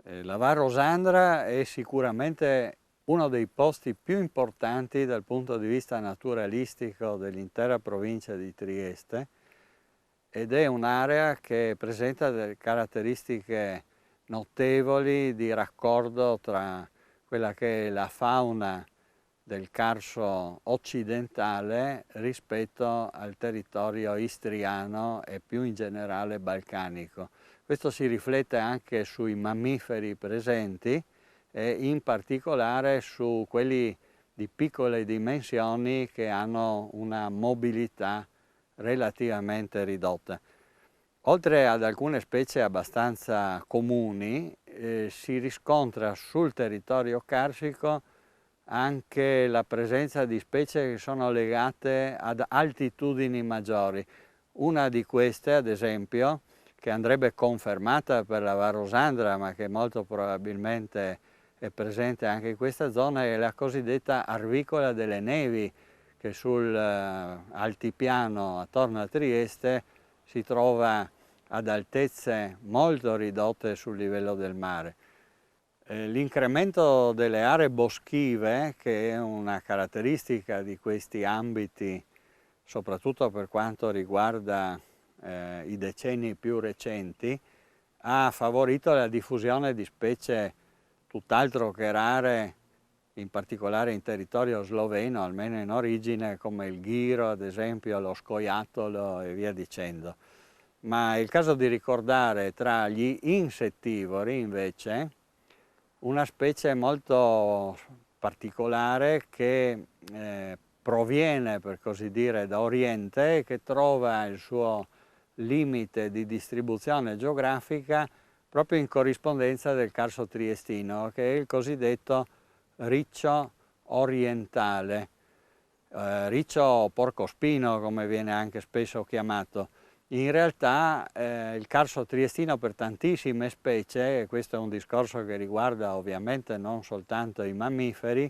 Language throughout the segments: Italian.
La Val Rosandra è sicuramente uno dei posti più importanti dal punto di vista naturalistico dell'intera provincia di Trieste ed è un'area che presenta delle caratteristiche notevoli di raccordo tra quella che è la fauna del Carso occidentale rispetto al territorio istriano e più in generale balcanico. Questo si riflette anche sui mammiferi presenti e in particolare su quelli di piccole dimensioni che hanno una mobilità relativamente ridotta. Oltre ad alcune specie abbastanza comuni, si riscontra sul territorio carsico anche la presenza di specie che sono legate ad altitudini maggiori. Una di queste, ad esempio, che andrebbe confermata per la Val Rosandra, ma che molto probabilmente è presente anche in questa zona, è la cosiddetta arvicola delle nevi, che sul altipiano attorno a Trieste si trova ad altezze molto ridotte sul livello del mare. L'incremento delle aree boschive, che è una caratteristica di questi ambiti, soprattutto per quanto riguarda i decenni più recenti, ha favorito la diffusione di specie tutt'altro che rare, in particolare in territorio sloveno, almeno in origine, come il ghiro, ad esempio, lo scoiattolo e via dicendo. Ma è il caso di ricordare tra gli insettivori, invece, una specie molto particolare che proviene, per così dire, da Oriente e che trova il suo limite di distribuzione geografica proprio in corrispondenza del Carso triestino, che è il cosiddetto riccio orientale, riccio porcospino come viene anche spesso chiamato. In realtà il Carso triestino per tantissime specie, e questo è un discorso che riguarda ovviamente non soltanto i mammiferi,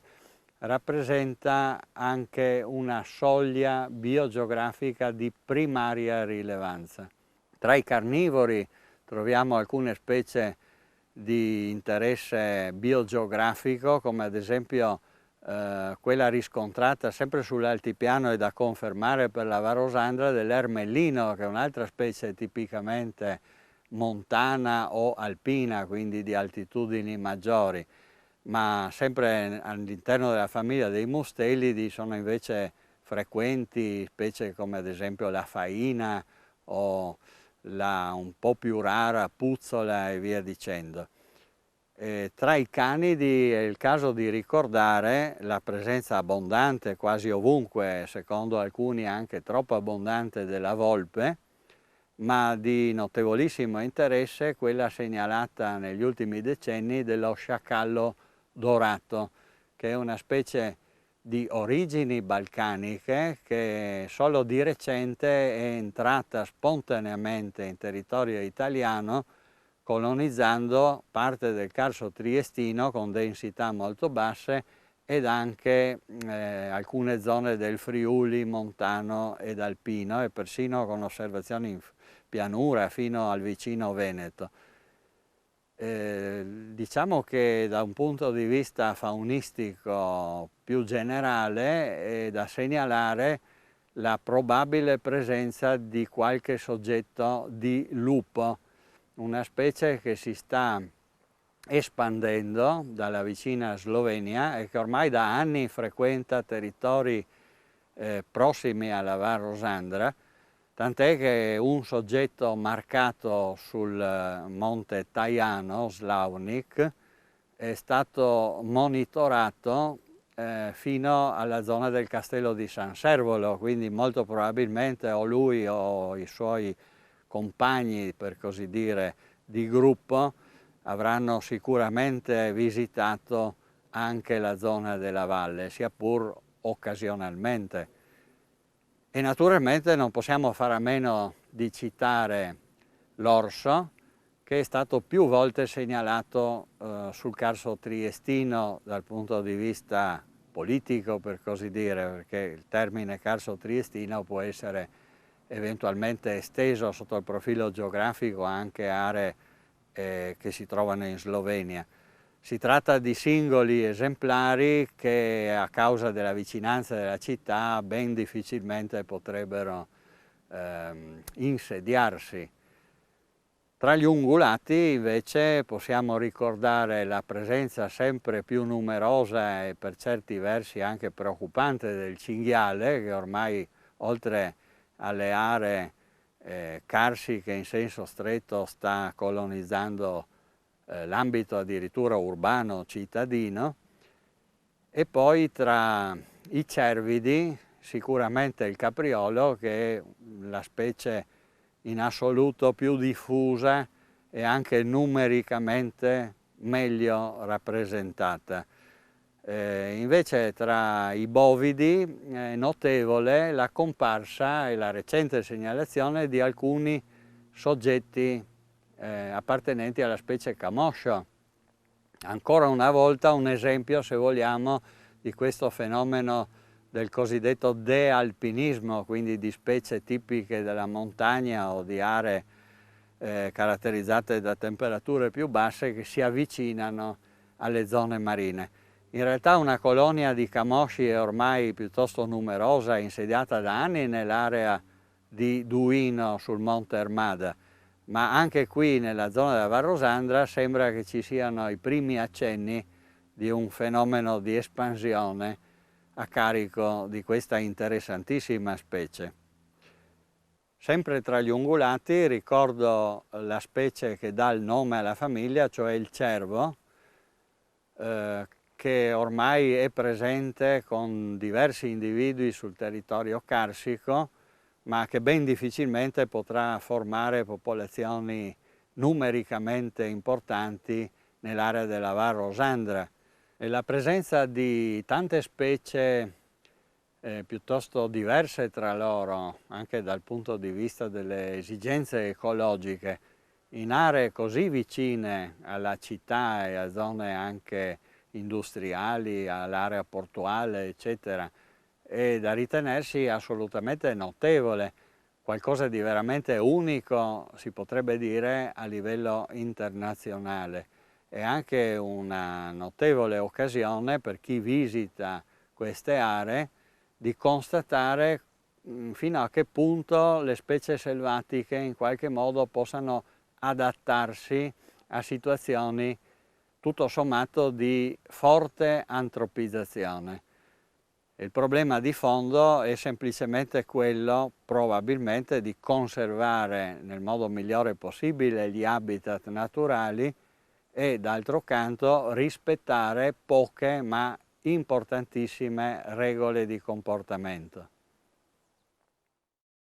rappresenta anche una soglia biogeografica di primaria rilevanza. Tra i carnivori troviamo alcune specie di interesse biogeografico, come ad esempio quella riscontrata sempre sull'altipiano e da confermare per la Val Rosandra dell'ermellino, che è un'altra specie tipicamente montana o alpina, quindi di altitudini maggiori, ma sempre all'interno della famiglia dei mustelidi sono invece frequenti specie come ad esempio la faina o la un po' più rara puzzola e via dicendo. Tra i canidi è il caso di ricordare la presenza abbondante, quasi ovunque, secondo alcuni anche troppo abbondante, della volpe, ma di notevolissimo interesse quella segnalata negli ultimi decenni dello sciacallo dorato, che è una specie di origini balcaniche che solo di recente è entrata spontaneamente in territorio italiano, colonizzando parte del Carso triestino con densità molto basse ed anche alcune zone del Friuli montano ed alpino e persino con osservazioni in pianura fino al vicino Veneto. Diciamo che da un punto di vista faunistico più generale è da segnalare la probabile presenza di qualche soggetto di lupo, una specie che si sta espandendo dalla vicina Slovenia e che ormai da anni frequenta territori prossimi alla Val Rosandra, tant'è che un soggetto marcato sul monte Tajano, Slavnik, è stato monitorato fino alla zona del castello di San Servolo, quindi molto probabilmente o lui o i suoi compagni, per così dire, di gruppo avranno sicuramente visitato anche la zona della valle, sia pur occasionalmente. E naturalmente non possiamo fare a meno di citare l'orso, che è stato più volte segnalato sul Carso triestino dal punto di vista politico, per così dire, perché il termine Carso triestino può essere eventualmente esteso sotto il profilo geografico anche a aree che si trovano in Slovenia. Si tratta di singoli esemplari che a causa della vicinanza della città ben difficilmente potrebbero insediarsi. Tra gli ungulati invece possiamo ricordare la presenza sempre più numerosa e per certi versi anche preoccupante del cinghiale, che ormai oltre alle aree carsiche in senso stretto sta colonizzando l'ambito addirittura urbano cittadino, e poi tra i cervidi sicuramente il capriolo, che è la specie in assoluto più diffusa e anche numericamente meglio rappresentata. Invece tra i bovidi è notevole la comparsa e la recente segnalazione di alcuni soggetti appartenenti alla specie camoscio. Ancora una volta un esempio, se vogliamo, di questo fenomeno del cosiddetto de-alpinismo, quindi di specie tipiche della montagna o di aree caratterizzate da temperature più basse che si avvicinano alle zone marine. In realtà una colonia di camosci è ormai piuttosto numerosa, insediata da anni nell'area di Duino sul monte Ermada, ma anche qui nella zona della Val Rosandra sembra che ci siano i primi accenni di un fenomeno di espansione a carico di questa interessantissima specie. Sempre tra gli ungulati ricordo la specie che dà il nome alla famiglia, cioè il cervo, che ormai è presente con diversi individui sul territorio carsico, ma che ben difficilmente potrà formare popolazioni numericamente importanti nell'area della Val Rosandra. E la presenza di tante specie piuttosto diverse tra loro, anche dal punto di vista delle esigenze ecologiche, in aree così vicine alla città e a zone anche industriali, all'area portuale, eccetera, è da ritenersi assolutamente notevole, qualcosa di veramente unico, si potrebbe dire, a livello internazionale. È anche una notevole occasione per chi visita queste aree di constatare fino a che punto le specie selvatiche in qualche modo possano adattarsi a situazioni tutto sommato di forte antropizzazione. Il problema di fondo è semplicemente quello, probabilmente, di conservare nel modo migliore possibile gli habitat naturali e, d'altro canto, rispettare poche ma importantissime regole di comportamento.